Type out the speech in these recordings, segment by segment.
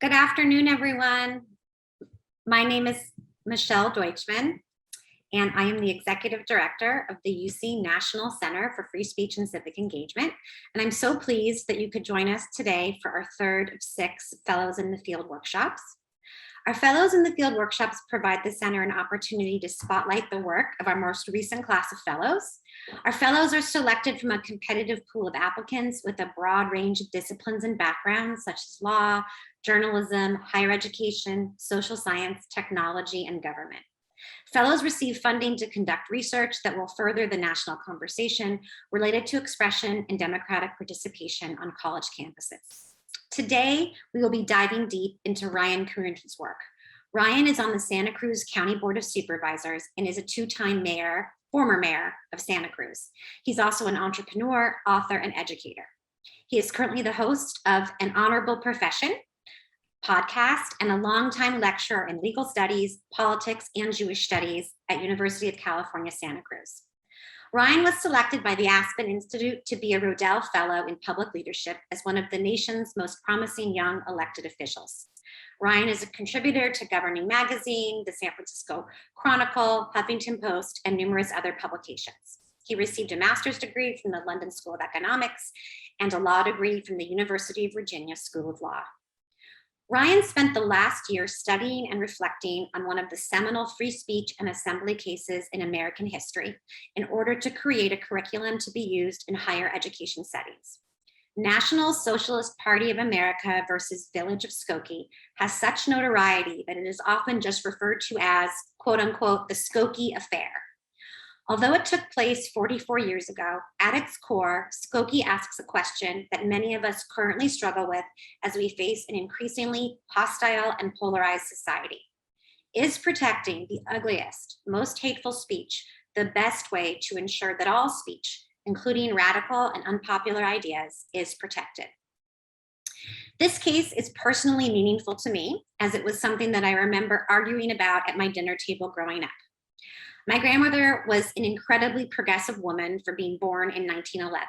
Good afternoon, everyone. My name is Michelle Deutschman, and I am the Executive Director of the UC National Center for Free Speech and Civic Engagement. And I'm so pleased that you could join us today for our third of 6 Fellows in the Field workshops. Our Fellows in the Field workshops provide the center an opportunity to spotlight the work of our most recent class of fellows. Our fellows are selected from a competitive pool of applicants with a broad range of disciplines and backgrounds such as law, journalism, higher education, social science, technology, and government. Fellows receive funding to conduct research that will further the national conversation related to expression and democratic participation on college campuses. Today, we will be diving deep into Ryan Coonerty's work. Ryan is on the Santa Cruz County Board of Supervisors and is a 2-time former mayor of Santa Cruz. He's also an entrepreneur, author, and educator. He is currently the host of An Honorable Profession podcast and a longtime lecturer in legal studies, politics, and Jewish studies at University of California, Santa Cruz. Ryan was selected by the Aspen Institute to be a Rodell Fellow in Public Leadership as one of the nation's most promising young elected officials. Ryan is a contributor to Governing Magazine, the San Francisco Chronicle, Huffington Post, and numerous other publications. He received a master's degree from the London School of Economics and a law degree from the University of Virginia School of Law. Ryan spent the last year studying and reflecting on one of the seminal free speech and assembly cases in American history in order to create a curriculum to be used in higher education settings. National Socialist Party of America versus Village of Skokie has such notoriety that it is often just referred to as, quote unquote, the Skokie affair. Although it took place 44 years ago, at its core, Skokie asks a question that many of us currently struggle with as we face an increasingly hostile and polarized society. Is protecting the ugliest, most hateful speech the best way to ensure that all speech, including radical and unpopular ideas, is protected? This case is personally meaningful to me, as it was something that I remember arguing about at my dinner table growing up. My grandmother was an incredibly progressive woman for being born in 1911.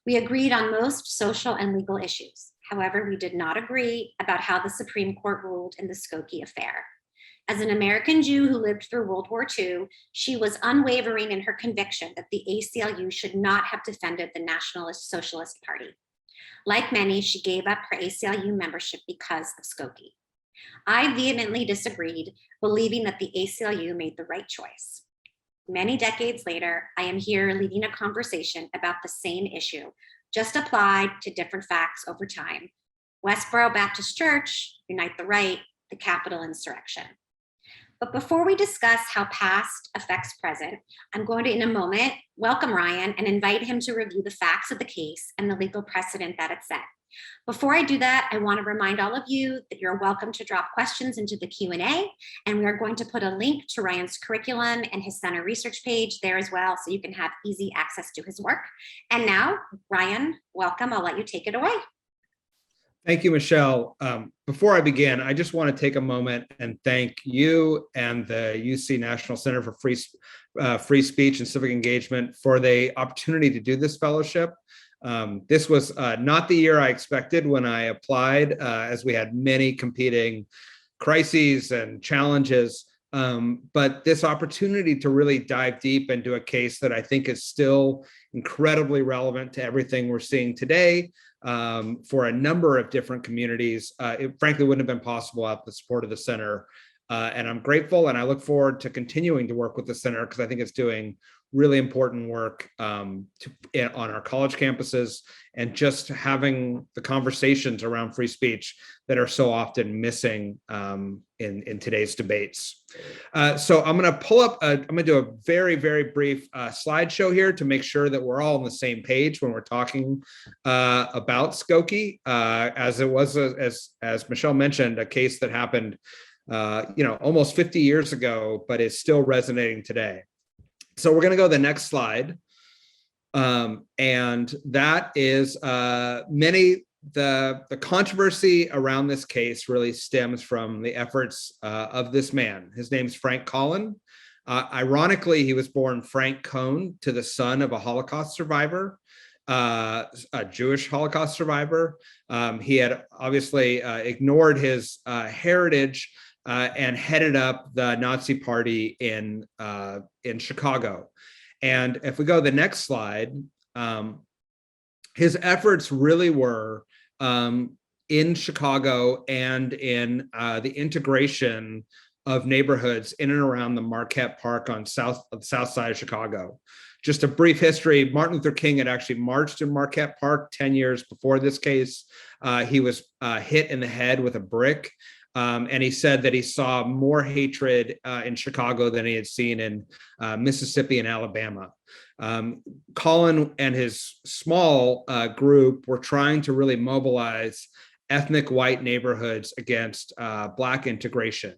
We agreed on most social and legal issues. However, we did not agree about how the Supreme Court ruled in the Skokie affair. As an American Jew who lived through World War II, she was unwavering in her conviction that the ACLU should not have defended the Nationalist Socialist Party. Like many, she gave up her ACLU membership because of Skokie. I vehemently disagreed, believing that the ACLU made the right choice. Many decades later, I am here leading a conversation about the same issue, just applied to different facts over time. Westboro Baptist Church, Unite the Right, the Capitol insurrection. But before we discuss how past affects present, I'm going to, in a moment, welcome Ryan and invite him to review the facts of the case and the legal precedent that it set. Before I do that, I want to remind all of you that you're welcome to drop questions into the Q&A, and we are going to put a link to Ryan's curriculum and his center research page there as well, so you can have easy access to his work. And now, Ryan, welcome. I'll let you take it away. Thank you, Michelle. Before I begin, I just want to take a moment and thank you and the UC National Center for Free Speech and Civic Engagement for the opportunity to do this fellowship. This was not the year I expected when I applied, as we had many competing crises and challenges. But this opportunity to really dive deep into a case that I think is still incredibly relevant to everything we're seeing today for a number of different communities, it frankly wouldn't have been possible without the support of the center. And I'm grateful, and I look forward to continuing to work with the center because I think it's doing really important work on our college campuses and just having the conversations around free speech that are so often missing in today's debates. So I'm going to pull up, I'm going to do a very, very brief slideshow here to make sure that we're all on the same page when we're talking about Skokie, as it was, as Michelle mentioned, a case that happened almost 50 years ago, but is still resonating today. So we're going to go to the next slide. And that is the controversy around this case really stems from the efforts of this man. His name's Frank Collin. Ironically, he was born Frank Cohn to the son of a Holocaust survivor. a Jewish Holocaust survivor. He had obviously ignored his heritage and headed up the Nazi Party in Chicago. And if we go to the next slide, his efforts really were in Chicago and in the integration of neighborhoods in and around the Marquette Park on the south side of Chicago. Just a brief history, Martin Luther King had actually marched in Marquette Park 10 years before this case. He was hit in the head with a brick. And he said that he saw more hatred in Chicago than he had seen in Mississippi and Alabama. Colin and his small group were trying to really mobilize ethnic white neighborhoods against Black integration.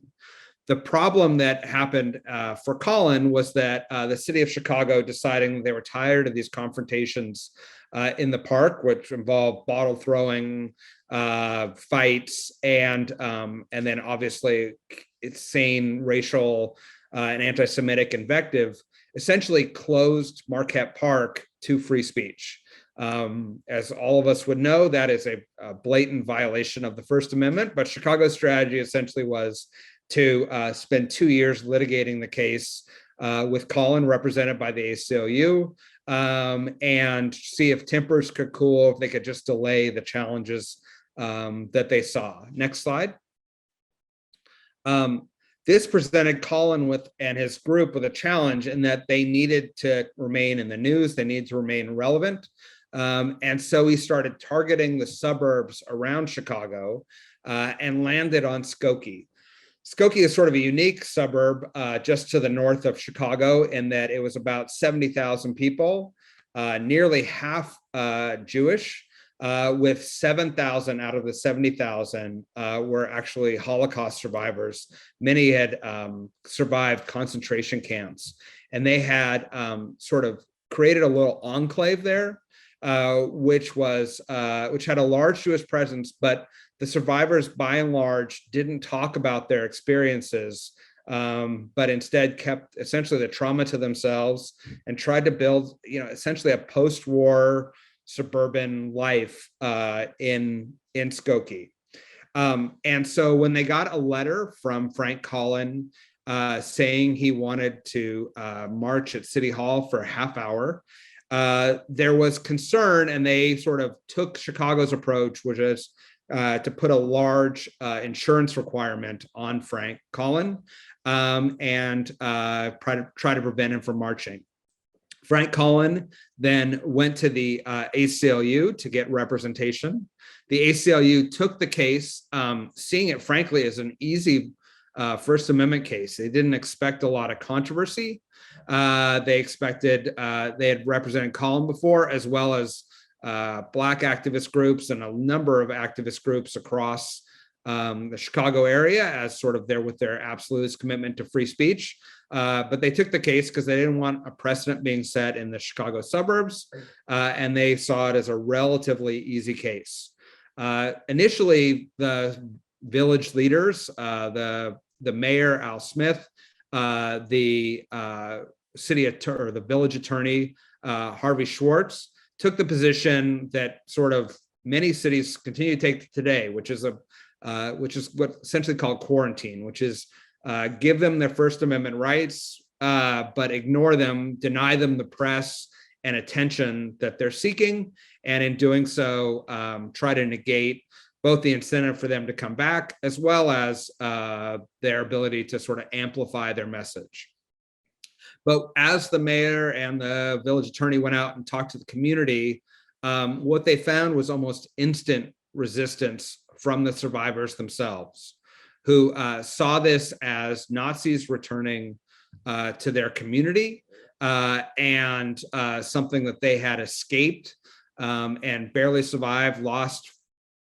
The problem that happened for Colin was that the city of Chicago deciding they were tired of these confrontations in the park, which involved bottle throwing, fights, and then obviously insane racial and anti-Semitic invective, essentially closed Marquette Park to free speech. As all of us would know, that is a blatant violation of the First Amendment, but Chicago's strategy essentially was to spend 2 years litigating the case with Colin, represented by the ACLU, and see if tempers could cool, if they could just delay the challenges that they saw. Next slide. This presented Colin and his group with a challenge in that they needed to remain in the news, they needed to remain relevant. And so he started targeting the suburbs around Chicago and landed on Skokie. Skokie is sort of a unique suburb just to the north of Chicago in that it was about 70,000 people, nearly half Jewish, with 7,000 out of the 70,000 were actually Holocaust survivors. Many had survived concentration camps, and they had sort of created a little enclave there, which had a large Jewish presence, but the survivors, by and large, didn't talk about their experiences, but instead kept essentially the trauma to themselves and tried to build, essentially a post-war suburban life in Skokie. And so when they got a letter from Frank Collin saying he wanted to march at City Hall for a half hour, there was concern, and they sort of took Chicago's approach, which is to put a large insurance requirement on Frank Collin and try to prevent him from marching. Frank Collin then went to the ACLU to get representation. The ACLU took the case, seeing it frankly as an easy First Amendment case. They didn't expect a lot of controversy. They expected, they had represented Collin before, as well as Black activist groups and a number of activist groups across the Chicago area as sort of with their absolutist commitment to free speech. But they took the case because they didn't want a precedent being set in the Chicago suburbs, and they saw it as a relatively easy case. Initially, the village leaders, the mayor, Al Smith, the village attorney, Harvey Schwartz, took the position that sort of many cities continue to take today, which is what essentially called quarantine, which is give them their First Amendment rights, but ignore them, deny them the press and attention that they're seeking, and in doing so, try to negate both the incentive for them to come back, as well as their ability to sort of amplify their message. But as the mayor and the village attorney went out and talked to the community, what they found was almost instant resistance from the survivors themselves, who saw this as Nazis returning to their community and something that they had escaped and barely survived, lost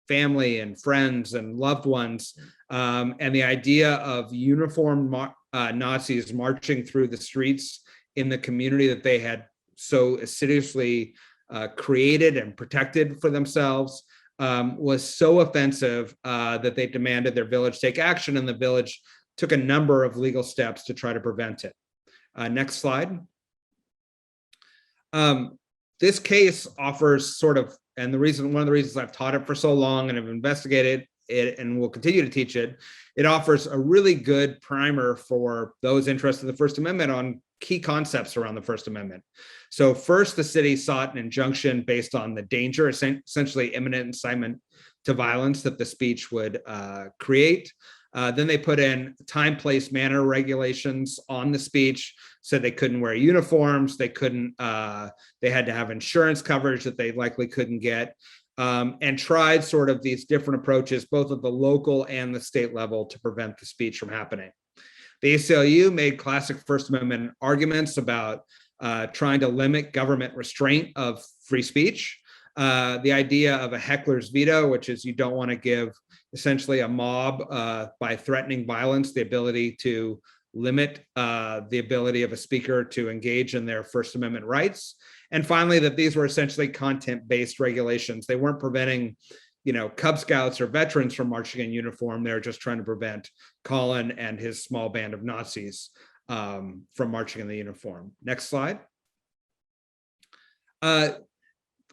family and friends and loved ones. And the idea of uniformed Nazis marching through the streets in the community that they had so assiduously created and protected for themselves was so offensive that they demanded their village take action, and the village took a number of legal steps to try to prevent it. Next slide. this case offers sort of, and one of the reasons I've taught it for so long and have investigated it and will continue to teach it, it offers a really good primer for those interested in the First Amendment on key concepts around the First Amendment. So first, the city sought an injunction based on the danger, essentially imminent incitement to violence that the speech would create. Then they put in time, place, manner regulations on the speech, so they couldn't wear uniforms, they had to have insurance coverage that they likely couldn't get, and tried sort of these different approaches, both at the local and the state level, to prevent the speech from happening. The ACLU made classic First Amendment arguments about trying to limit government restraint of free speech. The idea of a heckler's veto, which is you don't want to give essentially a mob by threatening violence the ability to limit the ability of a speaker to engage in their First Amendment rights. And finally, that these were essentially content-based regulations. They weren't preventing, Cub Scouts or veterans from marching in uniform. They're just trying to prevent Colin and his small band of Nazis from marching in the uniform. Next slide.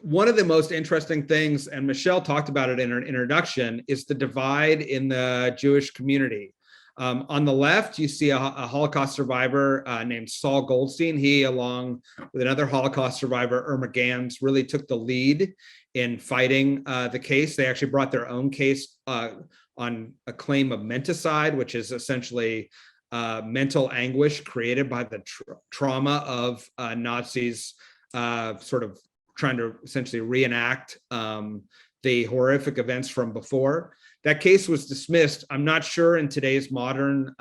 One of the most interesting things, and Michelle talked about it in her introduction, is the divide in the Jewish community. On the left, you see a Holocaust survivor named Saul Goldstein. He, along with another Holocaust survivor, Irma Gans, really took the lead in fighting the case. They actually brought their own case on a claim of menticide, which is essentially mental anguish created by the trauma of Nazis sort of trying to essentially reenact the horrific events from before. That case was dismissed. I'm not sure in today's modern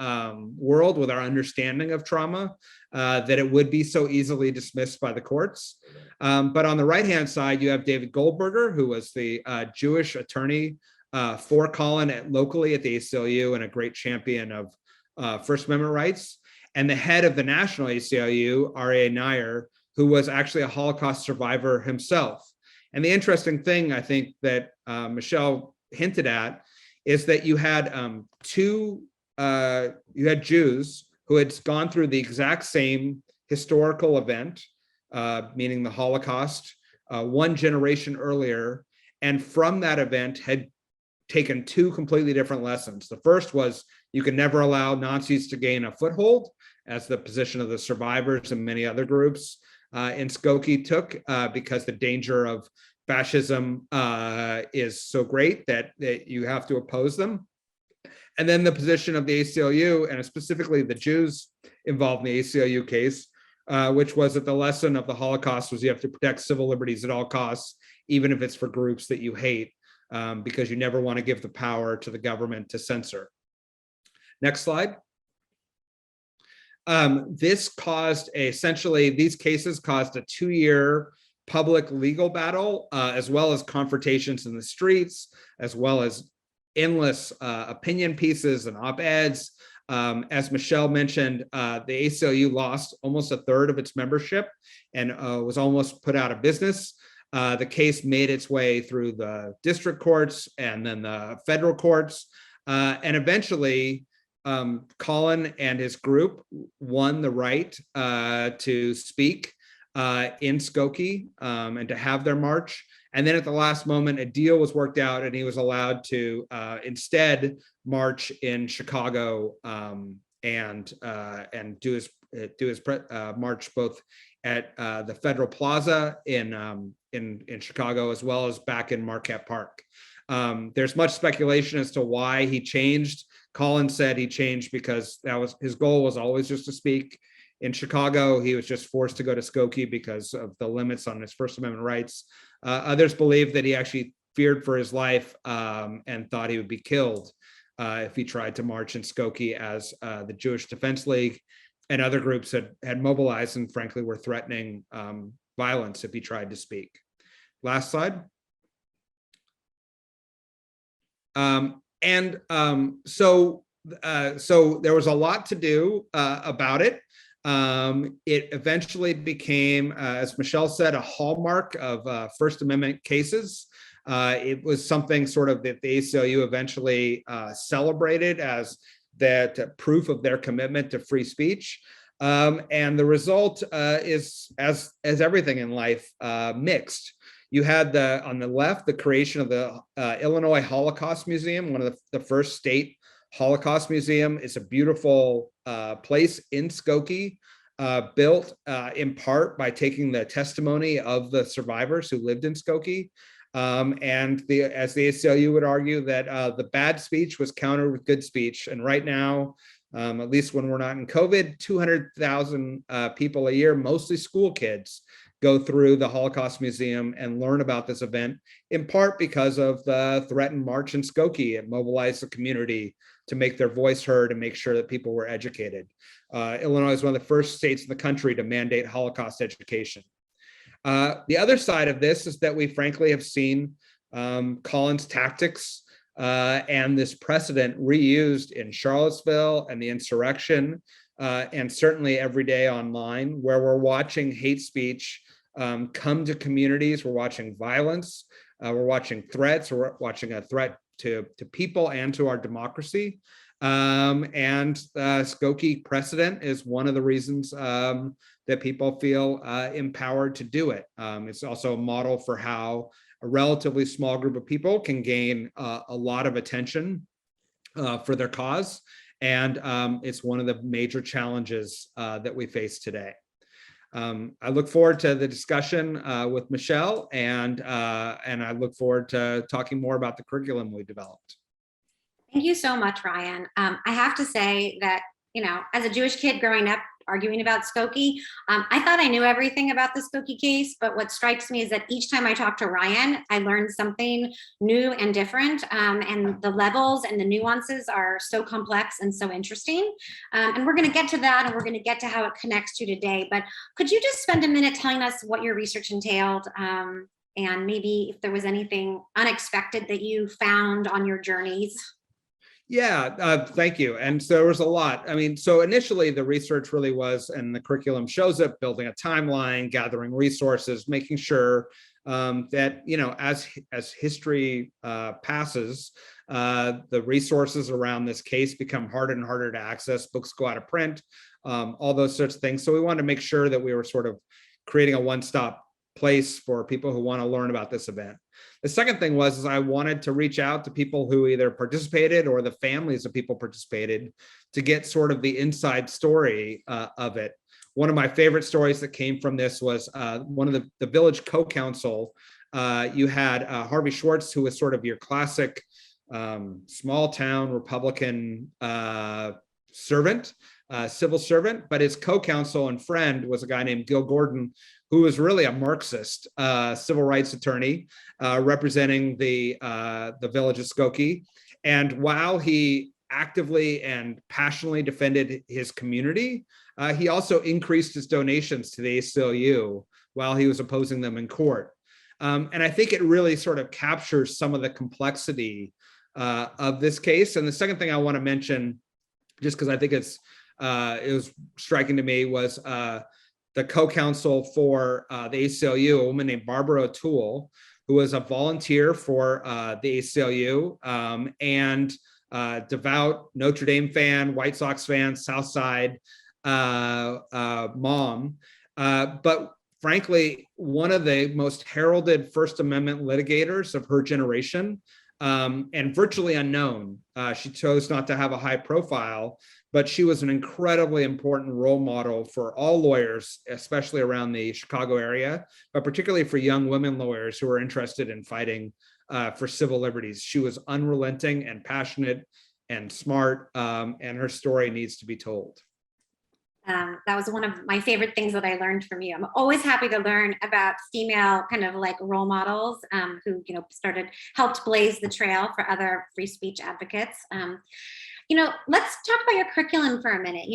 world, with our understanding of trauma, that it would be so easily dismissed by the courts. But on the right-hand side, you have David Goldberger, who was the Jewish attorney for Colin locally at the ACLU and a great champion of First Amendment rights, and the head of the national ACLU, R.A. Nair, who was actually a Holocaust survivor himself. And the interesting thing, I think, that Michelle hinted at is that you had you had Jews who had gone through the exact same historical event, meaning the Holocaust, one generation earlier, and from that event had taken two completely different lessons. The first was you could never allow Nazis to gain a foothold, as the position of the survivors and many other groups in Skokie took, because the danger of fascism is so great that you have to oppose them. And then the position of the ACLU, and specifically the Jews involved in the ACLU case, which was that the lesson of the Holocaust was you have to protect civil liberties at all costs, even if it's for groups that you hate, because you never want to give the power to the government to censor. Next slide. This caused these cases caused a 2-year public legal battle, as well as confrontations in the streets, as well as endless opinion pieces and op-eds. As Michelle mentioned, the ACLU lost almost a third of its membership and was almost put out of business. The case made its way through the district courts and then the federal courts, and eventually Colin and his group won the right to speak in Skokie and to have their march. And then at the last moment, a deal was worked out and he was allowed to instead march in Chicago and do his march both at the Federal Plaza in Chicago, as well as back in Marquette Park. There's much speculation as to why he changed. Colin said he changed because that was his goal, was always just to speak in Chicago. He was just forced to go to Skokie because of the limits on his First Amendment rights. Others believe that he actually feared for his life and thought he would be killed if he tried to march in Skokie, as the Jewish Defense League and other groups had mobilized and frankly were threatening violence if he tried to speak. Last slide. So there was a lot to do about it. It eventually became, as Michelle said, a hallmark of First Amendment cases. It was something sort of that the ACLU eventually celebrated as that proof of their commitment to free speech. And the result is, as everything in life, mixed. You had on the left, the creation of the Illinois Holocaust Museum, one of the first state Holocaust museum. It's a beautiful place in Skokie, built in part by taking the testimony of the survivors who lived in Skokie. And as the ACLU would argue, that the bad speech was countered with good speech. And right now, at least when we're not in COVID, 200,000 people a year, mostly school kids, go through the Holocaust Museum and learn about this event, in part because of the threatened march in Skokie. It mobilized the community to make their voice heard and make sure that people were educated. Illinois is one of the first states in the country to mandate Holocaust education. The other side of this is that we frankly have seen Collins tactics and this precedent reused in Charlottesville and the insurrection, and certainly every day online, where we're watching hate speech come to communities. We're watching violence, we're watching threats, we're watching a threat to people and to our democracy. And Skokie precedent is one of the reasons that people feel empowered to do it. It's also a model for how a relatively small group of people can gain a lot of attention for their cause. And it's one of the major challenges that we face today. I look forward to the discussion with Michelle, and I look forward to talking more about the curriculum we developed. Thank you so much, Ryan. I have to say that, as a Jewish kid growing up arguing about Skokie, I thought I knew everything about the Skokie case, but what strikes me is that each time I talk to Ryan, I learn something new and different, and the levels and the nuances are so complex and so interesting. And we're going to get to that, and we're going to get to how it connects to today. But could you just spend a minute telling us what your research entailed, and maybe if there was anything unexpected that you found on your journeys? Yeah, thank you. And so there was a lot. I mean, so initially the research really was, and the curriculum shows it, building a timeline, gathering resources, making sure that, as history passes, the resources around this case become harder and harder to access. Books go out of print, all those sorts of things. So we wanted to make sure that we were sort of creating a one-stop place for people who want to learn about this event. The second thing was I wanted to reach out to people who either participated or the families of people participated to get sort of the inside story of it. One of my favorite stories that came from this was one of the village co-counsel. You had Harvey Schwartz, who was sort of your classic small town Republican servant, civil servant, but his co-counsel and friend was a guy named Gil Gordon, who was really a Marxist civil rights attorney representing the village of Skokie. And while he actively and passionately defended his community, he also increased his donations to the ACLU while he was opposing them in court. And I think it really sort of captures some of the complexity of this case. And the second thing I want to mention, just because I think it was striking to me, was the co-counsel for the ACLU, a woman named Barbara O'Toole, who was a volunteer for the ACLU and devout Notre Dame fan, White Sox fan, South Side mom. But frankly, one of the most heralded First Amendment litigators of her generation, and virtually unknown. She chose not to have a high profile, but she was an incredibly important role model for all lawyers, especially around the Chicago area, but particularly for young women lawyers who are interested in fighting for civil liberties. She was unrelenting and passionate and smart, and her story needs to be told. That was one of my favorite things that I learned from you. I'm always happy to learn about female kind of like role models who, helped blaze the trail for other free speech advocates. Let's talk about your curriculum for a minute.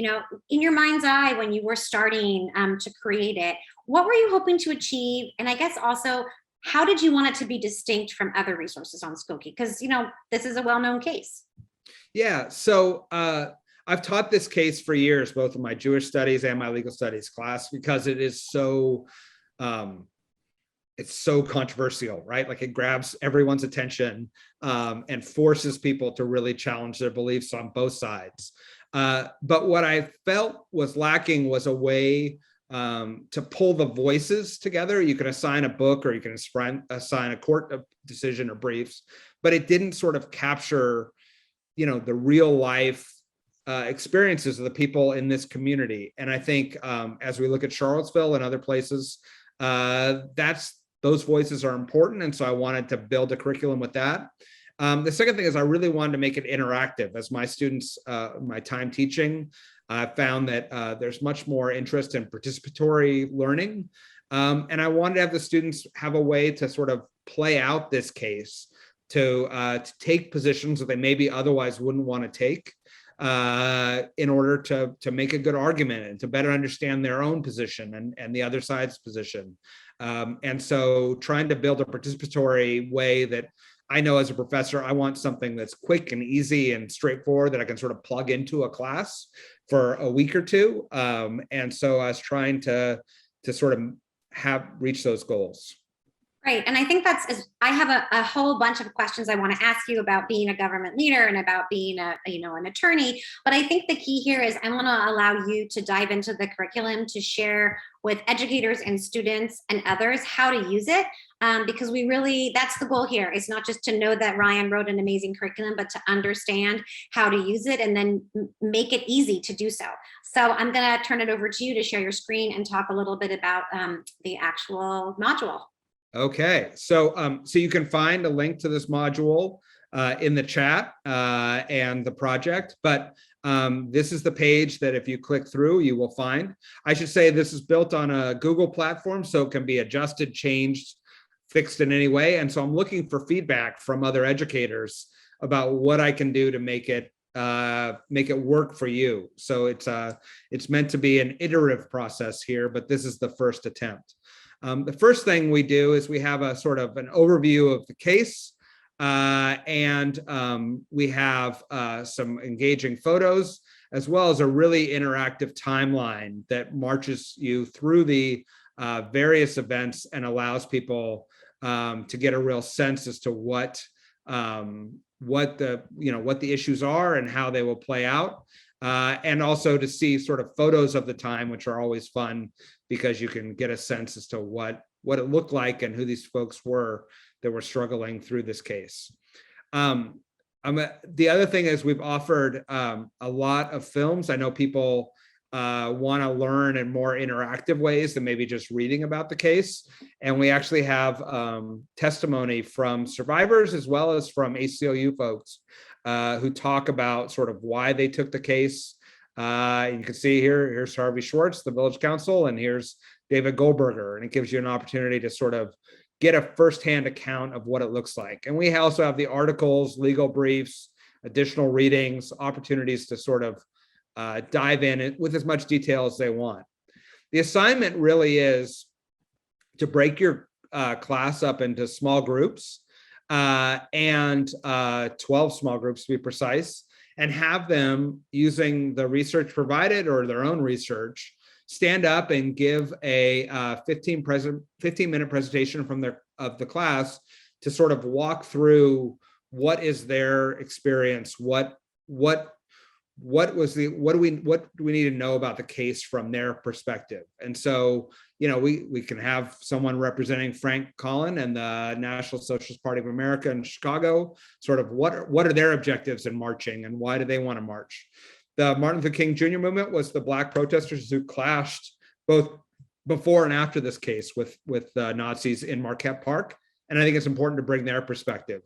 In your mind's eye, when you were starting to create it, what were you hoping to achieve? And I guess also, how did you want it to be distinct from other resources on Skokie? Because, this is a well-known case. Yeah, so I've taught this case for years, both in my Jewish studies and my legal studies class, because it is so, it's so controversial, right? Like it grabs everyone's attention and forces people to really challenge their beliefs on both sides. But what I felt was lacking was a way to pull the voices together. You can assign a book or you can assign a court decision or briefs, but it didn't sort of capture, the real life experiences of the people in this community. And I think as we look at Charlottesville and other places, those voices are important. And so I wanted to build a curriculum with that. The second thing is I really wanted to make it interactive. As my students, my time teaching, I found that there's much more interest in participatory learning. And I wanted to have the students have a way to sort of play out this case, to take positions that they maybe otherwise wouldn't want to take in order to make a good argument and to better understand their own position and the other side's position. And so trying to build a participatory way that I know as a professor, I want something that's quick and easy and straightforward that I can sort of plug into a class for a week or two. And so I was trying to sort of reach those goals. Right. And I think I have a whole bunch of questions I want to ask you about being a government leader and about being an attorney. But I think the key here is I want to allow you to dive into the curriculum to share with educators and students and others how to use it. Because that's the goal here. It's not just to know that Ryan wrote an amazing curriculum, but to understand how to use it and then make it easy to do so. So I'm going to turn it over to you to share your screen and talk a little bit about the actual module. Okay, so you can find a link to this module in the chat and the project, but this is the page that if you click through, you will find. I should say this is built on a Google platform, so it can be adjusted, changed, fixed in any way. And so I'm looking for feedback from other educators about what I can do to make it work for you. So it's meant to be an iterative process here, but this is the first attempt. The first thing we do is we have a sort of an overview of the case, and we have some engaging photos, as well as a really interactive timeline that marches you through the various events and allows people to get a real sense as to what the issues are and how they will play out. And also to see sort of photos of the time, which are always fun because you can get a sense as to what it looked like and who these folks were that were struggling through this case. The other thing is we've offered a lot of films. I know people want to learn in more interactive ways than maybe just reading about the case. And we actually have testimony from survivors as well as from ACLU folks who talk about sort of why they took the case. You can see here's Harvey Schwartz, the village council, and here's David Goldberger. And it gives you an opportunity to sort of get a firsthand account of what it looks like. And we also have the articles, legal briefs, additional readings, opportunities to sort of dive in with as much detail as they want. The assignment really is to break your class up into small groups and 12 small groups to be precise, and have them, using the research provided or their own research, stand up and give a 15-minute presentation of the class to sort of walk through what is their experience, what do we need to know about the case from their perspective. And so, we can have someone representing Frank Collin and the National Socialist Party of America in Chicago, sort of what are their objectives in marching and why do they want to march? The Martin Luther King Jr. movement was the Black protesters who clashed both before and after this case with Nazis in Marquette Park. And I think it's important to bring their perspective.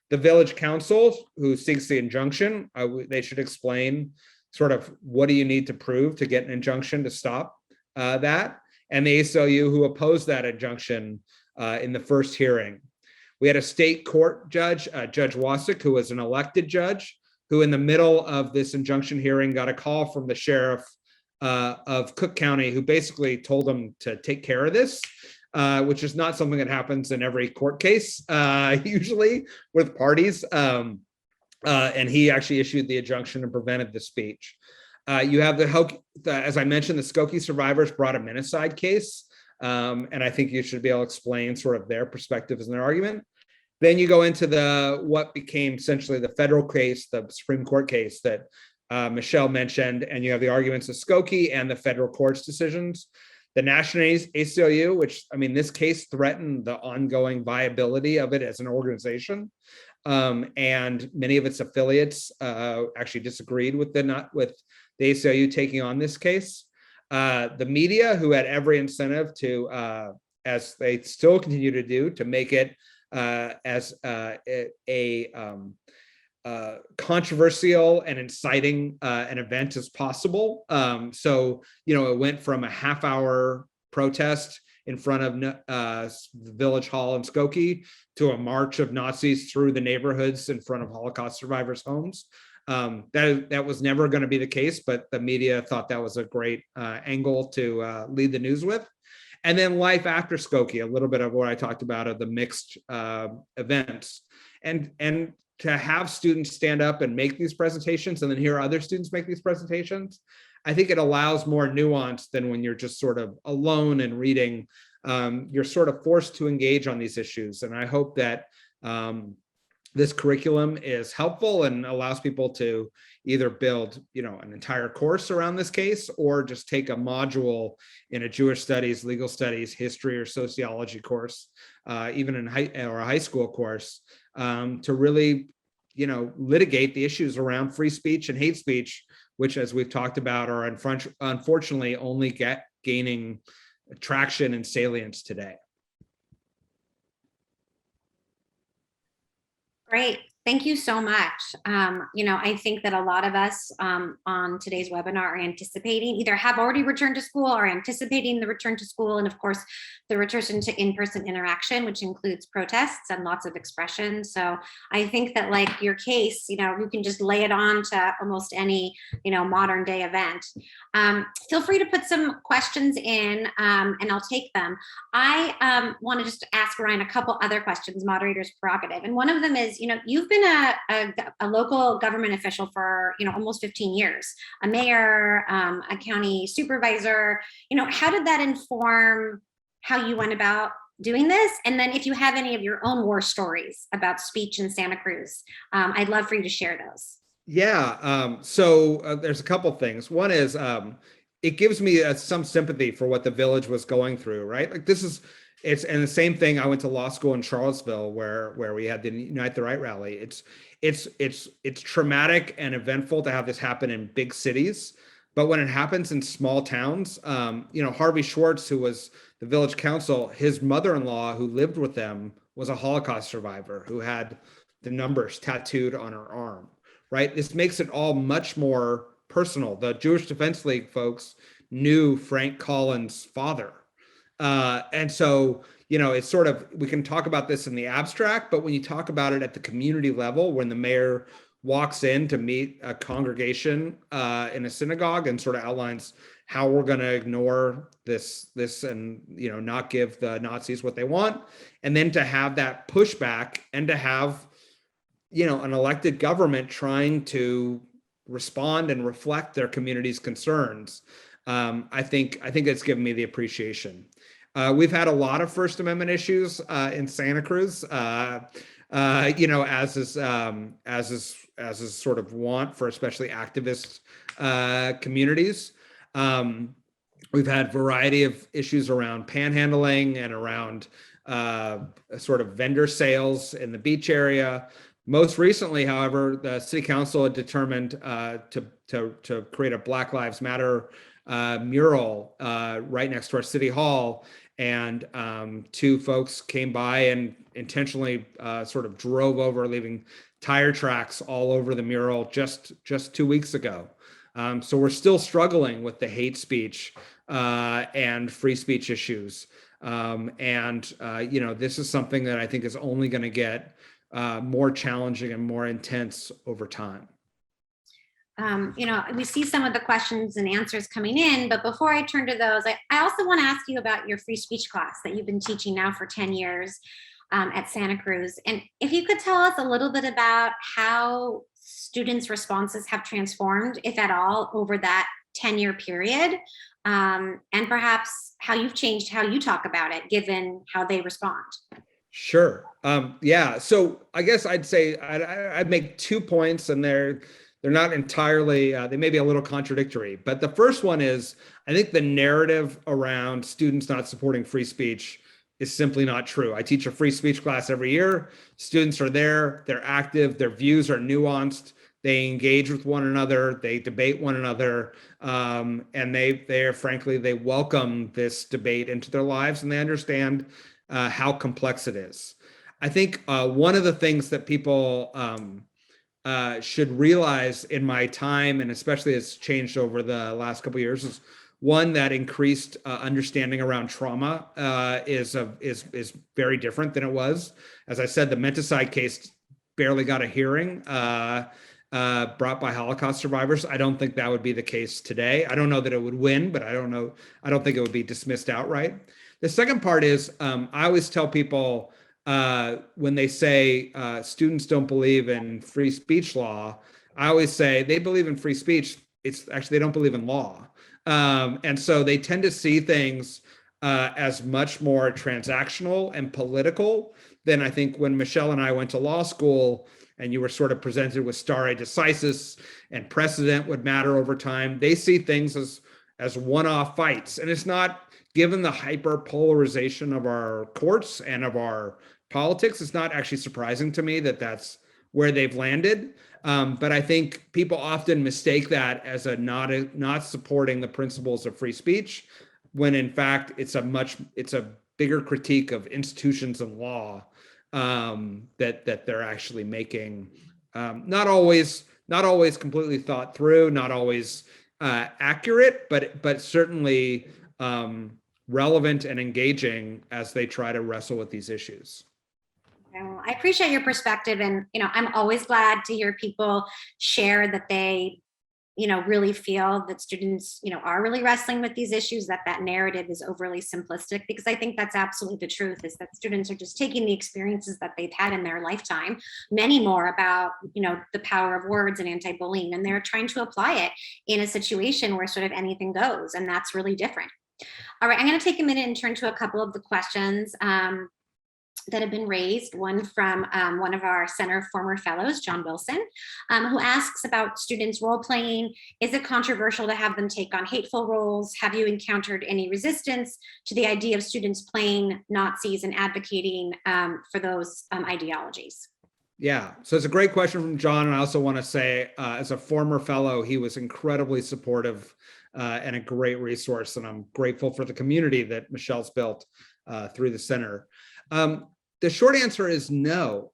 The village council who seeks the injunction, they should explain sort of what do you need to prove to get an injunction to stop that. And the ACLU who opposed that injunction in the first hearing. We had a state court judge, Judge Wasik, who was an elected judge, who in the middle of this injunction hearing got a call from the sheriff of Cook County, who basically told him to take care of this. Which is not something that happens in every court case, usually with parties. And he actually issued the injunction and prevented the speech. You have as I mentioned, the Skokie survivors brought a minicide case. And I think you should be able to explain sort of their perspectives and their argument. Then you go into what became essentially the federal case, the Supreme Court case that Michelle mentioned, and you have the arguments of Skokie and the federal court's decisions. The National ACLU, which, I mean, this case threatened the ongoing viability of it as an organization. And many of its affiliates actually disagreed with the ACLU taking on this case. The media, who had every incentive to, as they still continue to do, to make it as controversial and inciting an event as possible. So, it went from a half-hour protest in front of the village hall in Skokie to a march of Nazis through the neighborhoods in front of Holocaust survivors' homes. That was never going to be the case, but the media thought that was a great angle to lead the news with. And then life after Skokie, a little bit of what I talked about of the mixed events. And to have students stand up and make these presentations and then hear other students make these presentations, I think it allows more nuance than when you're just sort of alone and reading. You're sort of forced to engage on these issues. And I hope that this curriculum is helpful and allows people to either build, an entire course around this case, or just take a module in a Jewish studies, legal studies, history, or sociology course, even in a high school course, to really, litigate the issues around free speech and hate speech, which, as we've talked about, are unfortunately only gaining traction and salience today. Great. Thank you so much. I think that a lot of us on today's webinar are anticipating, either have already returned to school or anticipating the return to school. And of course, the return to in-person interaction, which includes protests and lots of expression. So I think that, like your case, you can just lay it on to almost any, modern day event. Feel free to put some questions in and I'll take them. I want to just ask Ryan a couple other questions, moderator's prerogative. And one of them is, you've been a local government official for, almost 15 years, a mayor, a county supervisor. How did that inform how you went about doing this? And then if you have any of your own war stories about speech in Santa Cruz, I'd love for you to share those. Yeah, so there's a couple things. One is it gives me some sympathy for what the village was going through, right? Like and the same thing. I went to law school in Charlottesville, where we had the Unite the Right rally. It's traumatic and eventful to have this happen in big cities, but when it happens in small towns, Harvey Schwartz, who was the village council, his mother-in-law who lived with them was a Holocaust survivor who had the numbers tattooed on her arm, right? This makes it all much more personal. The Jewish Defense League folks knew Frank Collins' father. And so, it's sort of, we can talk about this in the abstract, but when you talk about it at the community level, when the mayor walks in to meet a congregation in a synagogue and sort of outlines how we're going to ignore this and, not give the Nazis what they want, and then to have that pushback and to have, an elected government trying to respond and reflect their community's concerns. I think it's given me the appreciation. We've had a lot of First Amendment issues in Santa Cruz, as is sort of want for especially activist communities. We've had a variety of issues around panhandling and around sort of vendor sales in the beach area. Most recently, however, the city council had determined to create a Black Lives Matter mural right next to our city hall, and two folks came by and intentionally sort of drove over, leaving tire tracks all over the mural just 2 weeks ago. So we're still struggling with the hate speech and free speech issues, this is something that I think is only going to get more challenging and more intense over time. We see some of the questions and answers coming in, but before I turn to those, I also want to ask you about your free speech class that you've been teaching now for 10 years at Santa Cruz. And if you could tell us a little bit about how students' responses have transformed, if at all, over that 10-year period, and perhaps how you've changed how you talk about it, given how they respond. Sure. So I guess I'd say I'd make 2 points, and they're not entirely, they may be a little contradictory. But the first one is, I think the narrative around students not supporting free speech is simply not true. I teach a free speech class every year. Students are there, they're active, their views are nuanced, they engage with one another, they debate one another, and they welcome this debate into their lives, and they understand how complex it is. I think one of the things that people should realize in my time, and especially it's changed over the last couple of years, is one, that increased understanding around trauma is very different than it was. As I said, the menticide case barely got a hearing brought by Holocaust survivors. I don't think that would be the case today. I don't know that it would win, but I don't think it would be dismissed outright. The second part is, I always tell people when they say students don't believe in free speech law, I always say they believe in free speech. It's actually, they don't believe in law. And so they tend to see things as much more transactional and political than I think when Michelle and I went to law school and you were sort of presented with stare decisis and precedent would matter over time. They see things as one-off fights. And it's not, given the hyper polarization of our courts and of our politics, it's not actually surprising to me that that's where they've landed. But I think people often mistake that as not supporting the principles of free speech, when in fact it's a bigger critique of institutions and law that they're actually making. Not always completely thought through, not always accurate, but certainly relevant and engaging as they try to wrestle with these issues. Well, I appreciate your perspective, and I'm always glad to hear people share that they really feel that students are really wrestling with these issues, that narrative is overly simplistic, because I think that's absolutely the truth, is that students are just taking the experiences that they've had in their lifetime, many more about the power of words and anti-bullying, and they're trying to apply it in a situation where sort of anything goes, and that's really different. All right, I'm going to take a minute and turn to a couple of the questions that have been raised. One from one of our center former fellows, John Wilson, who asks about students role playing. Is it controversial to have them take on hateful roles? Have you encountered any resistance to the idea of students playing Nazis and advocating for those ideologies? Yeah, so it's a great question from John. And I also want to say, as a former fellow, he was incredibly supportive and a great resource. And I'm grateful for the community that Michelle's built through the center. The short answer is no,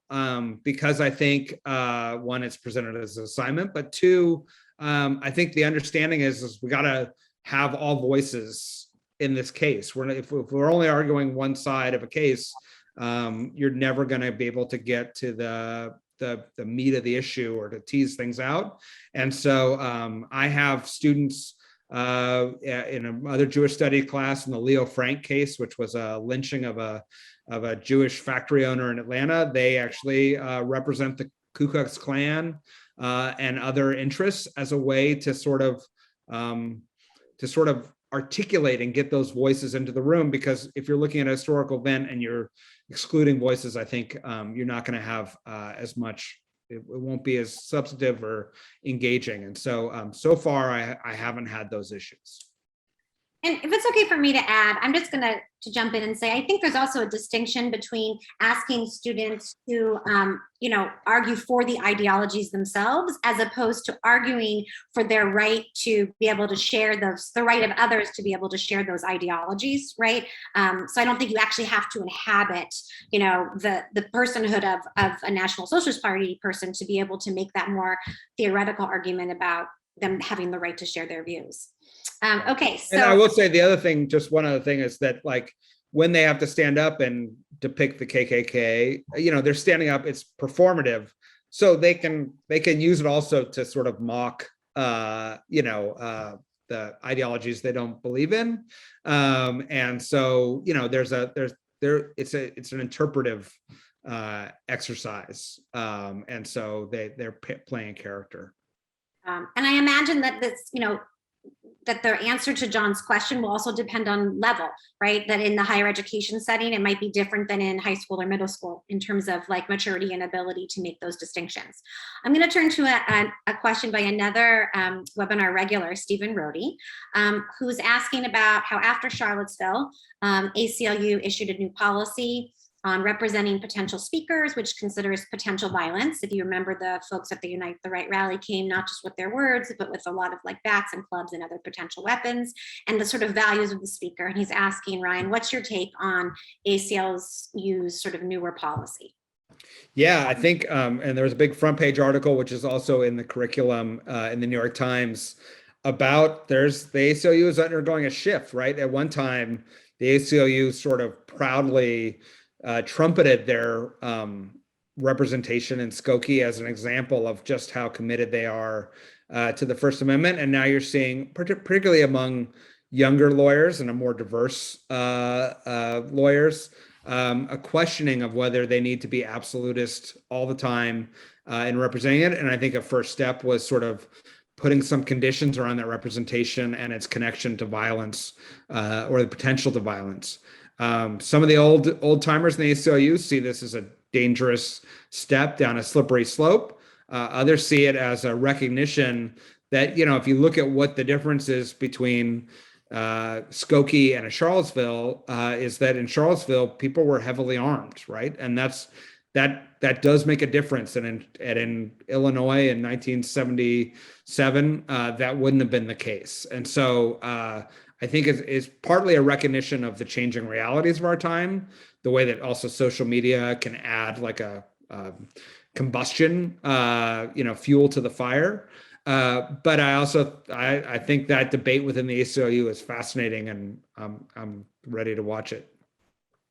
because I think, one, it's presented as an assignment, but two, I think the understanding is we got to have all voices in this case. If we're only arguing one side of a case, you're never going to be able to get to the meat of the issue or to tease things out. And so I have students in another Jewish study class in the Leo Frank case, which was a lynching of a Jewish factory owner in Atlanta. They actually represent the Ku Klux Klan and other interests as a way to sort of articulate and get those voices into the room. Because if you're looking at a historical event and you're excluding voices, I think you're not going to have as much. It won't be as substantive or engaging. And so, so far, I haven't had those issues. And if it's okay for me to add, I'm just going to jump in and say, I think there's also a distinction between asking students to, argue for the ideologies themselves, as opposed to arguing for their right to be able to share the right of others to be able to share those ideologies, right? So I don't think you actually have to inhabit, the personhood of a National Socialist Party person to be able to make that more theoretical argument about them having the right to share their views. Okay, so. And I will say the other thing, just one other thing, is that like when they have to stand up and depict the KKK, they're standing up, it's performative. So they can use it also to sort of mock, the ideologies they don't believe in. And so, it's an interpretive exercise. And so they're playing a character. And I imagine that this, that the answer to John's question will also depend on level, right? That in the higher education setting, it might be different than in high school or middle school in terms of like maturity and ability to make those distinctions. I'm going to turn to a question by another webinar regular, Stephen Rohde, who's asking about how after Charlottesville, ACLU issued a new policy on representing potential speakers, which considers potential violence. If you remember, the folks at the Unite the Right rally came not just with their words, but with a lot of like bats and clubs and other potential weapons, and the sort of values of the speaker. And he's asking, Ryan, what's your take on ACLU's sort of newer policy? Yeah, I think, and there was a big front page article, which is also in the curriculum in the New York Times, about the ACLU is undergoing a shift, right? At one time, the ACLU sort of proudly trumpeted their representation in Skokie as an example of just how committed they are to the First Amendment. And now you're seeing, particularly among younger lawyers and a more diverse lawyers, a questioning of whether they need to be absolutist all the time in representing it. And I think a first step was sort of putting some conditions around that representation and its connection to violence or the potential to violence. Some of the old timers in the ACLU see this as a dangerous step down a slippery slope. Others see it as a recognition that, you know, if you look at what the difference is between Skokie and Charlottesville, is that in Charlottesville, people were heavily armed, right? And that does make a difference. And in Illinois in 1977, that wouldn't have been the case. And so I think it's partly a recognition of the changing realities of our time, the way that also social media can add like a combustion, fuel to the fire. But I think that debate within the ACLU is fascinating, and I'm ready to watch it.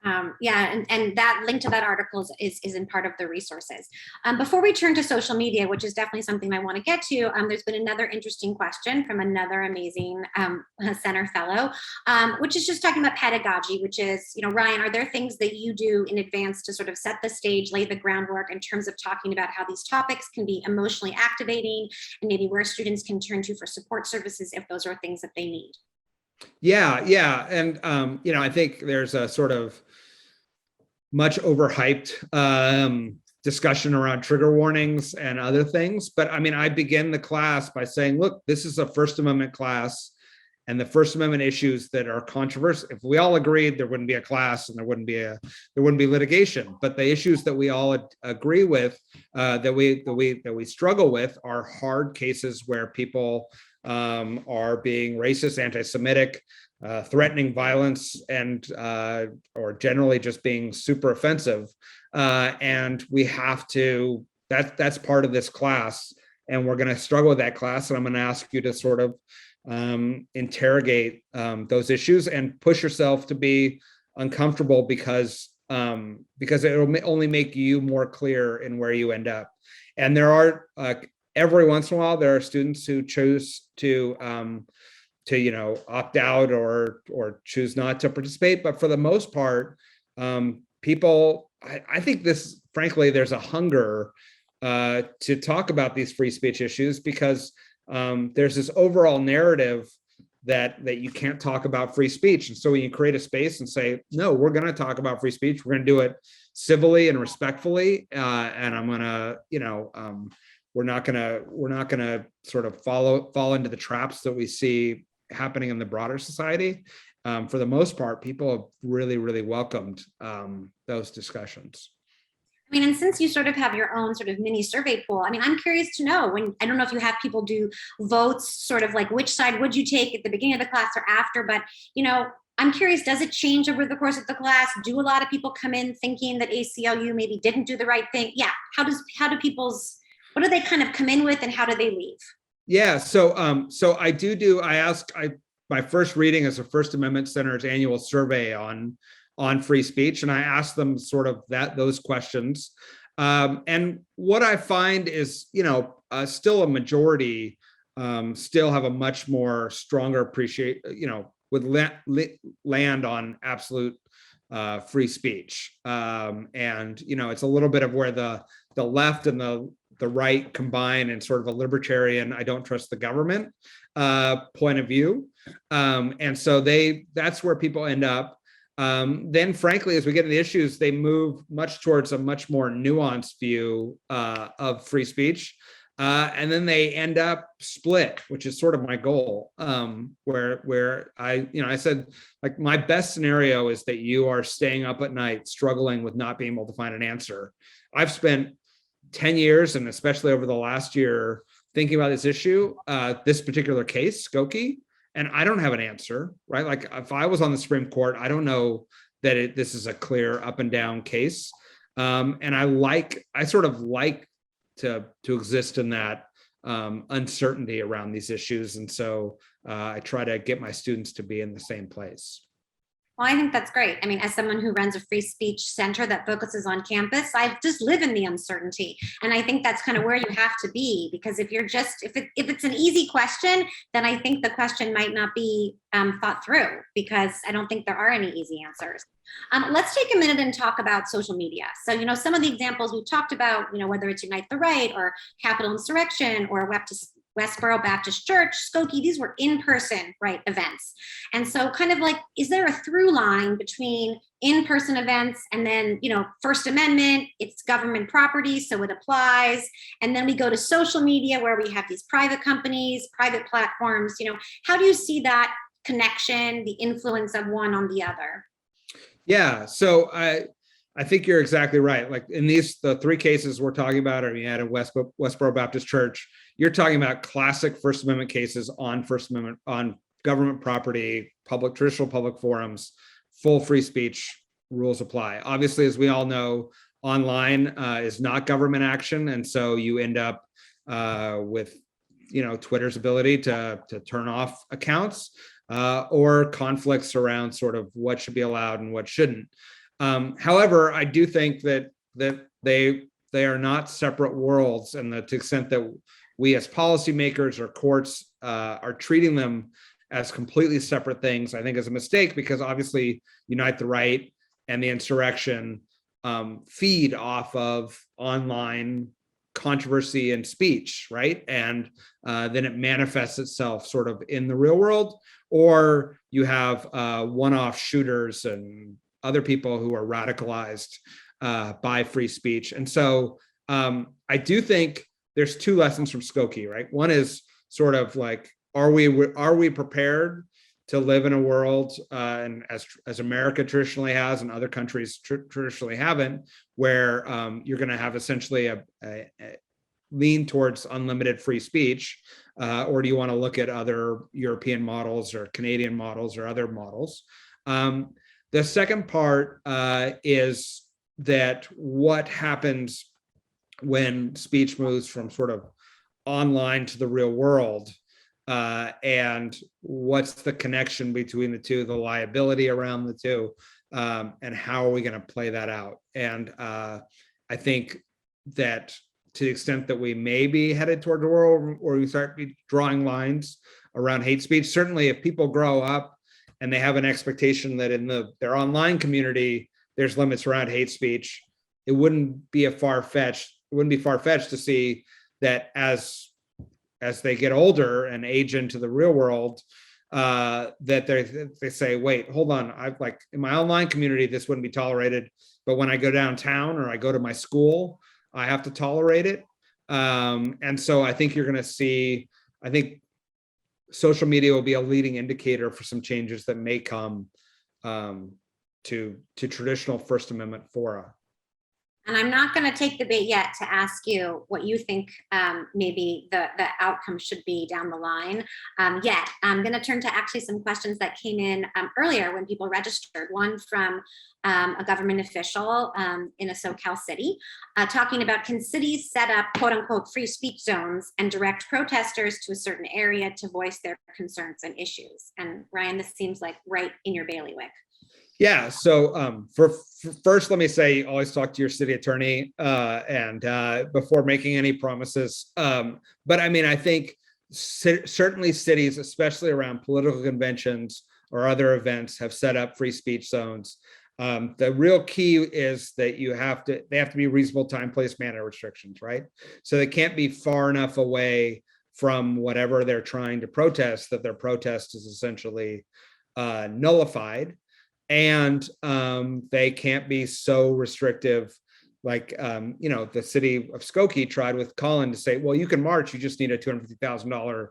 And that link to that article is in part of the resources. Before we turn to social media, which is definitely something I want to get to, there's been another interesting question from another amazing center fellow, which is just talking about pedagogy, which is, Ryan, are there things that you do in advance to sort of set the stage, lay the groundwork in terms of talking about how these topics can be emotionally activating and maybe where students can turn to for support services if those are things that they need? Yeah. And, I think there's a sort of much overhyped discussion around trigger warnings and other things. But I mean, I begin the class by saying, look, this is a First Amendment class, and the First Amendment issues that are controversial. If we all agreed, there wouldn't be a class and there wouldn't be litigation. But the issues that we all agree with, that we struggle with, are hard cases where people are being racist, anti-Semitic, threatening violence, and or generally just being super offensive, and we have to. That's part of this class, and we're going to struggle with that class. And I'm going to ask you to sort of interrogate those issues and push yourself to be uncomfortable because it will only make you more clear in where you end up. And there are every once in a while there are students who choose to opt out or choose not to participate. But for the most part, people, I think this, frankly, there's a hunger to talk about these free speech issues because there's this overall narrative that you can't talk about free speech. And so when you create a space and say, no, we're going to talk about free speech, we're going to do it civilly and respectfully. And I'm going to, we're not going to sort of fall into the traps that we see happening in the broader society. For the most part, people have really, really welcomed those discussions. I mean, and since you sort of have your own sort of mini survey pool, I mean, I'm curious to know, I don't know if you have people do votes, sort of like which side would you take at the beginning of the class or after, but, I'm curious, does it change over the course of the class? Do a lot of people come in thinking that ACLU maybe didn't do the right thing? Yeah. What do they kind of come in with and how do they leave? Yeah. So my first reading is a First Amendment Center's annual survey on free speech. And I asked them sort of those questions. And what I find is, still a majority still have a much more stronger would land on absolute free speech. And, it's a little bit of where the left and the the right combined and sort of a libertarian, I don't trust the government point of view. And so that's where people end up. Then frankly, as we get into the issues, they move much towards a much more nuanced view of free speech. And then they end up split, which is sort of my goal, where I said, like, my best scenario is that you are staying up at night, struggling with not being able to find an answer. I've spent 10 years, and especially over the last year, thinking about this issue, this particular case, Skokie, and I don't have an answer, right? Like, if I was on the Supreme Court, I don't know that this is a clear up and down case. And I sort of like to exist in that uncertainty around these issues. And so I try to get my students to be in the same place. Well, I think that's great. I mean, as someone who runs a free speech center that focuses on campus, I just live in the uncertainty. And I think that's kind of where you have to be, because if it's an easy question, then I think the question might not be thought through, because I don't think there are any easy answers. Let's take a minute and talk about social media. So, some of the examples we've talked about, whether it's Unite the Right or Capitol Insurrection or Westboro Baptist Church, Skokie, these were in-person, right, events. And so kind of like, is there a through line between in-person events and then, First Amendment, it's government property, so it applies. And then we go to social media where we have these private companies, private platforms, how do you see that connection, the influence of one on the other? Yeah, so I think you're exactly right. Like, in the three cases we're talking about, or you had a Westboro Baptist Church, you're talking about classic First Amendment cases on First Amendment, on government property, traditional public forums, full free speech rules apply. Obviously, as we all know, online is not government action. And so you end up with, Twitter's ability to turn off accounts or conflicts around sort of what should be allowed and what shouldn't. However, I do think that they are not separate worlds, and to the extent that we as policymakers or courts are treating them as completely separate things, I think is a mistake, because obviously Unite the Right and the insurrection feed off of online controversy and speech, right? And then it manifests itself sort of in the real world, or you have one-off shooters and other people who are radicalized by free speech. And so I do think there's two lessons from Skokie, right? One is sort of like, are we prepared to live in a world, and as America traditionally has and other countries traditionally haven't, where you're going to have essentially a lean towards unlimited free speech, or do you want to look at other European models or Canadian models or other models? The second part is that what happens when speech moves from sort of online to the real world, and what's the connection between the two, the liability around the two, and how are we going to play that out? And I think that to the extent that we may be headed toward the world where we start drawing lines around hate speech, certainly if people grow up and they have an expectation that in their online community there's limits around hate speech, it wouldn't be far-fetched to see that as they get older and age into the real world, that they say, wait, hold on, I've like in my online community this wouldn't be tolerated, but when I go downtown or I go to my school, I have to tolerate it. And so I think you're going to see, I think social media will be a leading indicator for some changes that may come to traditional First Amendment fora. And I'm not going to take the bait yet to ask you what you think maybe the outcome should be down the line yet. I'm going to turn to actually some questions that came in earlier when people registered. One from a government official in a SoCal city talking about, can cities set up quote unquote free speech zones and direct protesters to a certain area to voice their concerns and issues? And Ryan, this seems like right in your bailiwick. Yeah. So first, let me say, always talk to your city attorney and before making any promises. But I mean, I think certainly cities, especially around political conventions or other events, have set up free speech zones. The real key is that they have to be reasonable time, place, manner restrictions, right? So they can't be far enough away from whatever they're trying to protest that their protest is essentially nullified. And they can't be so restrictive, like, the city of Skokie tried with Colin to say, well, you can march, you just need a $250,000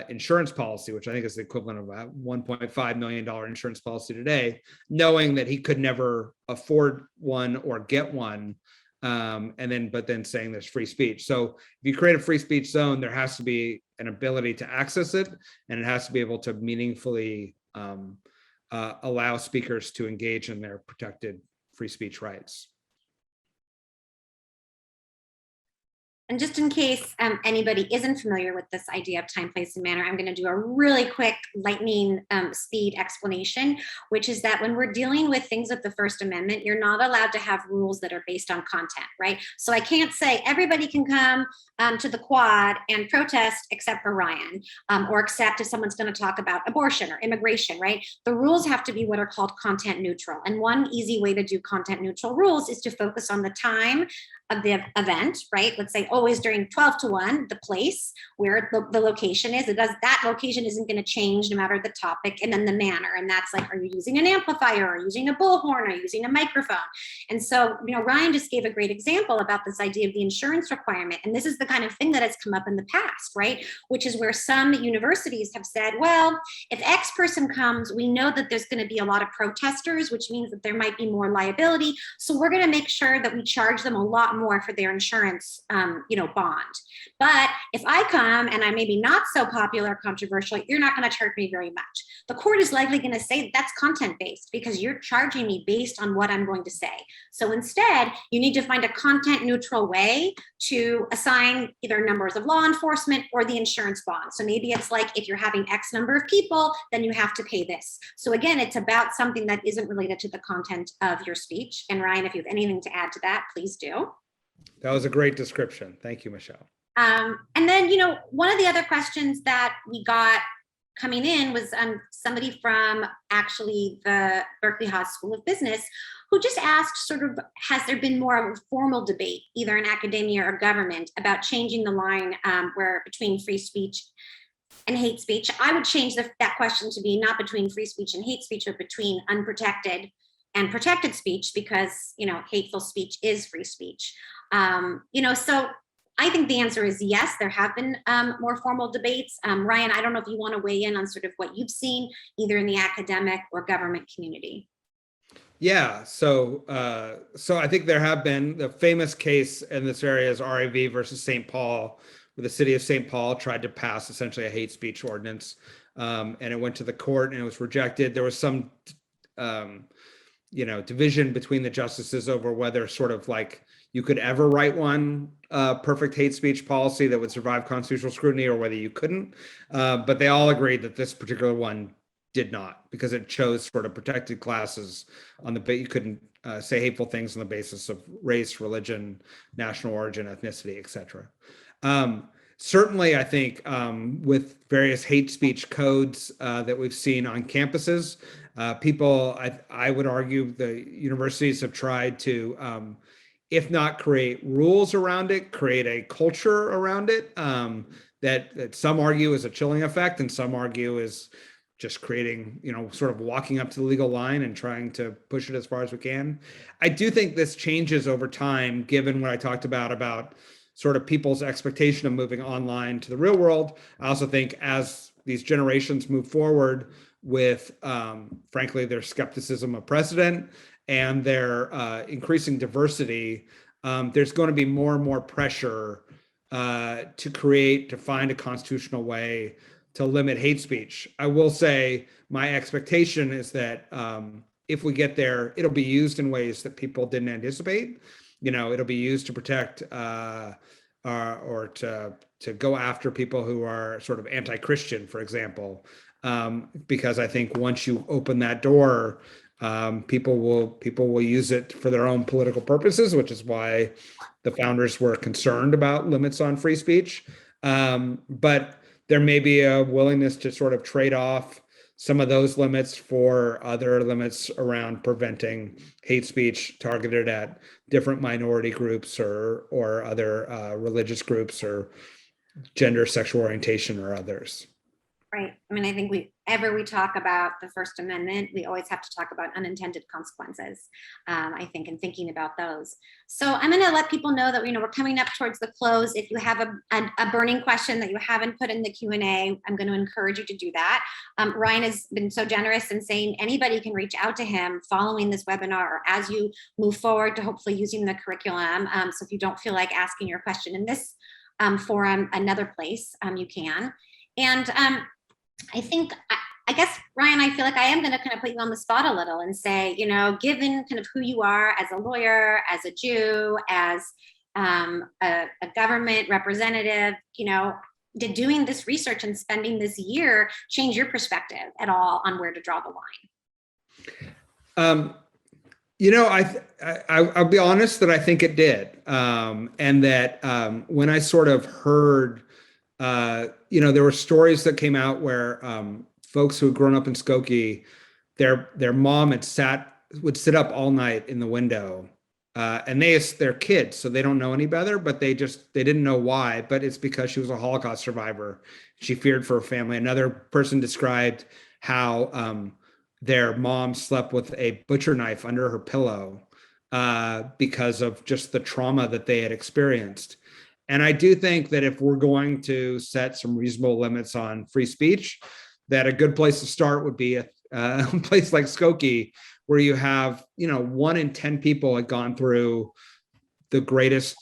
insurance policy, which I think is the equivalent of a $1.5 million insurance policy today, knowing that he could never afford one or get one. But then saying there's free speech. So if you create a free speech zone, there has to be an ability to access it, and it has to be able to meaningfully allow speakers to engage in their protected free speech rights. And just in case anybody isn't familiar with this idea of time, place, and manner, I'm going to do a really quick lightning speed explanation, which is that when we're dealing with things of the First Amendment, you're not allowed to have rules that are based on content, right? So I can't say everybody can come to the quad and protest except for Ryan, or except if someone's going to talk about abortion or immigration, right? The rules have to be what are called content neutral. And one easy way to do content neutral rules is to focus on the time of the event, right? Let's say always during 12 to 1, the place where the location is. That location isn't going to change no matter the topic, and then the manner. And that's like, are you using an amplifier, or using a bullhorn, or using a microphone? And so, Ryan just gave a great example about this idea of the insurance requirement. And this is the kind of thing that has come up in the past, right? Which is where some universities have said, well, if X person comes, we know that there's going to be a lot of protesters, which means that there might be more liability. So we're going to make sure that we charge them a lot more for their insurance, bond. But if I come and I'm maybe not so popular or controversial, you're not going to charge me very much. The court is likely going to say that's content-based because you're charging me based on what I'm going to say. So instead, you need to find a content-neutral way to assign either numbers of law enforcement or the insurance bond. So maybe it's like, if you're having X number of people, then you have to pay this. So again, it's about something that isn't related to the content of your speech. And Ryan, if you have anything to add to that, please do. That was a great description. Thank you, Michelle. And then, one of the other questions that we got coming in was somebody from actually the Berkeley Haas School of Business, who just asked has there been more of a formal debate, either in academia or government, about changing the line where between free speech and hate speech? I would change that question to be not between free speech and hate speech, but between unprotected and protected speech, because, hateful speech is free speech. So I think the answer is yes, there have been more formal debates. Ryan, I don't know if you want to weigh in on sort of what you've seen either in the academic or government community. Yeah, so I think there have been, the famous case in this area is RAV versus St. Paul, where the city of St. Paul tried to pass essentially a hate speech ordinance, and it went to the court and it was rejected. There was some division between the justices over whether sort of like you could ever write one perfect hate speech policy that would survive constitutional scrutiny, or whether you couldn't. But they all agreed that this particular one did not, because it chose sort of protected classes on you couldn't say hateful things on the basis of race, religion, national origin, ethnicity, etc. Certainly, I think with various hate speech codes that we've seen on campuses, I would argue the universities have tried to, if not create rules around it, create a culture around it that some argue is a chilling effect, and some argue is just creating, sort of walking up to the legal line and trying to push it as far as we can. I do think this changes over time, given what I talked about sort of people's expectation of moving online to the real world. I also think as these generations move forward with, frankly, their skepticism of precedent and their increasing diversity, there's going to be more and more pressure to find a constitutional way to limit hate speech. I will say my expectation is that if we get there, it'll be used in ways that people didn't anticipate. It'll be used to protect or to go after people who are sort of anti-Christian, for example, because I think once you open that door, people will use it for their own political purposes, which is why the founders were concerned about limits on free speech. But there may be a willingness to sort of trade off some of those limits for other limits around preventing hate speech targeted at different minority groups or other religious groups or gender, sexual orientation, or others. Right. I mean, I think whenever we talk about the First Amendment, we always have to talk about unintended consequences, I think, and thinking about those. So I'm going to let people know that, we're coming up towards the close. If you have a burning question that you haven't put in the Q&A, I'm going to encourage you to do that. Ryan has been so generous in saying anybody can reach out to him following this webinar or as you move forward to hopefully using the curriculum. So if you don't feel like asking your question in this forum, another place, you can. And I think, I guess, Ryan, I feel like I am going to kind of put you on the spot a little and say, given kind of who you are as a lawyer, as a Jew, as a government representative, did doing this research and spending this year change your perspective at all on where to draw the line? I'll be honest that I think it did. And that when I sort of heard, there were stories that came out where folks who had grown up in Skokie, their mom would sit up all night in the window, and they're kids, so they don't know any better, but they didn't know why, but it's because she was a Holocaust survivor. She feared for her family. Another person described how their mom slept with a butcher knife under her pillow because of just the trauma that they had experienced. And I do think that if we're going to set some reasonable limits on free speech, that a good place to start would be a place like Skokie, where you have, 1 in 10 people had gone through the greatest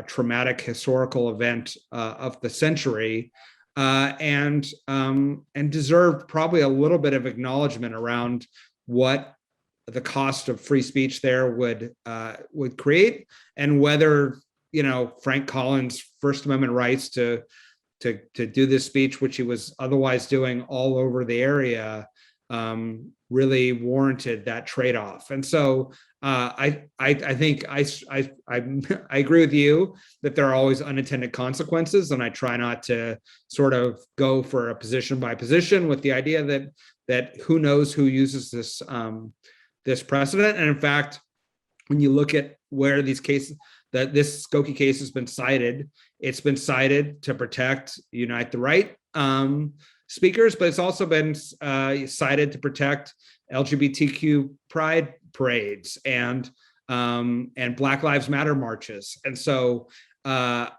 traumatic historical event of the century, and deserved probably a little bit of acknowledgement around what the cost of free speech there would create, and whether Frank Collins' First Amendment rights to do this speech, which he was otherwise doing all over the area, really warranted that trade-off. And so I think I agree with you that there are always unintended consequences, and I try not to sort of go for a position by position with the idea that who knows who uses this precedent. And in fact, when you look at where these cases, that this Skokie case has been cited, it's been cited to protect Unite the Right speakers, but it's also been cited to protect LGBTQ pride parades and Black Lives Matter marches. And so I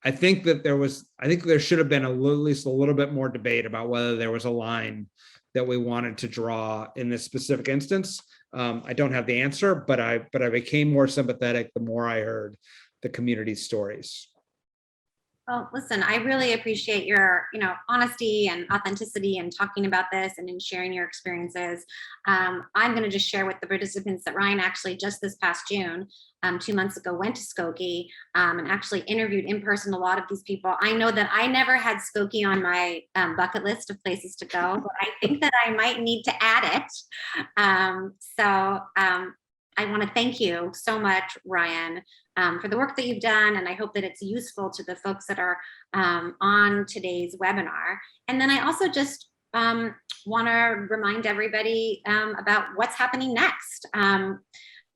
think that there should have been at least a little bit more debate about whether there was a line that we wanted to draw in this specific instance. I don't have the answer, but I became more sympathetic the more I heard the community's stories. Well, listen, I really appreciate your, honesty and authenticity and talking about this and in sharing your experiences. I'm going to just share with the participants that Ryan actually just this past June, 2 months ago, went to Skokie and actually interviewed in person a lot of these people. I know that I never had Skokie on my bucket list of places to go, but I think that I might need to add it. So I want to thank you so much, Ryan, for the work that you've done, and I hope that it's useful to the folks that are on today's webinar. And then I also just want to remind everybody about what's happening next,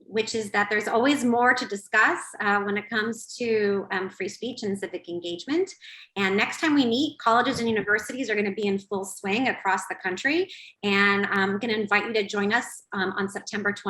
which is that there's always more to discuss when it comes to free speech and civic engagement. And next time we meet, colleges and universities are going to be in full swing across the country. And I'm going to invite you to join us on September 20th.